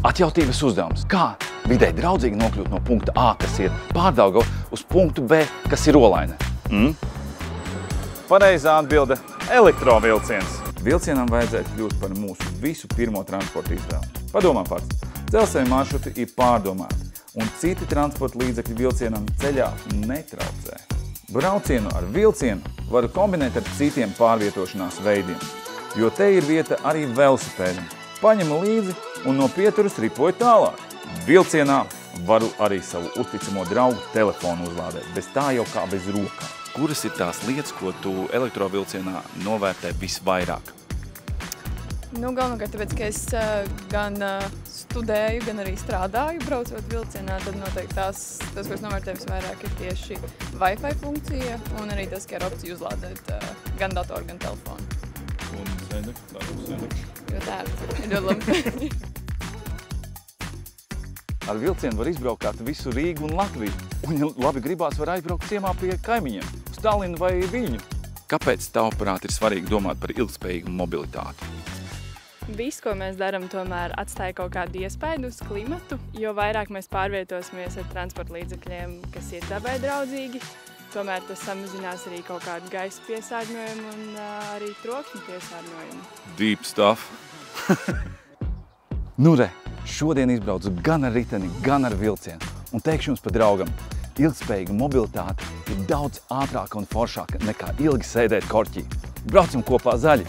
Atjautības uzdevums. Kā videi draudzīgi nokļūt no punkta A, kas ir Pārdaugava, uz punktu B, kas ir Olaine? Pareizā atbilde – elektrovilciens. Vilcienam vajadzētu kļūt par mūsu visu pirmo transporta izvēli. Padomā pats, dzelzceļa maršruti ir pārdomāti, un citi transporta līdzekļi vilcienam ceļā netraucē. Braucienu ar vilcienu varu kombinēt ar citiem pārvietošanās veidiem, jo te ir vieta arī velosipēdam. Paņemu līdzi un no pieturas ripoju tālāk. Vilcienā varu arī savu uzticamo draugu telefonu uzlādēt, bez tā jau kā bez rokām. Kuras ir tās lietas, ko tu elektrovilcienā novērtē visvairāk? Galvenokārt, tāpēc, ka es gan studēju, gan arī strādāju, braucot vilcienā, tad noteikti tas, ko es novērtēju visvairāk, ir tieši Wi-Fi funkcija un arī tas, ka ir opcija uzlādēt gan datoru, gan telefonu. Un sēdekļi. Jo tā ir ļoti labi. Ar vilcienu var izbraukāt visu Rīgu un Latviju. Un, ja labi gribās, var aizbraukt ciemā pie kaimiņiem, uz Tallinu vai Viļņu. Kāpēc tavuprāt ir svarīgi domāt par ilgspējīgu mobilitāti? Viss, ko mēs darām, tomēr atstāja kaut kādu iespaidu uz klimatu, jo vairāk mēs pārvietosimies ar transporta līdzekļiem, kas ir dabai draudzīgi. Tomēr tas samazinās arī kaut kādu gaisa piesārņojumu un arī trokšņa piesārņojumu. Deep stuff. Nu re, šodien izbraucu gan ar riteni, gan ar vilcienu. Un teikšu jums par draugam, ilgspējīga mobilitāte ir daudz ātrāka un foršāka nekā ilgi sēdēt korķī. Braucam kopā zaļi!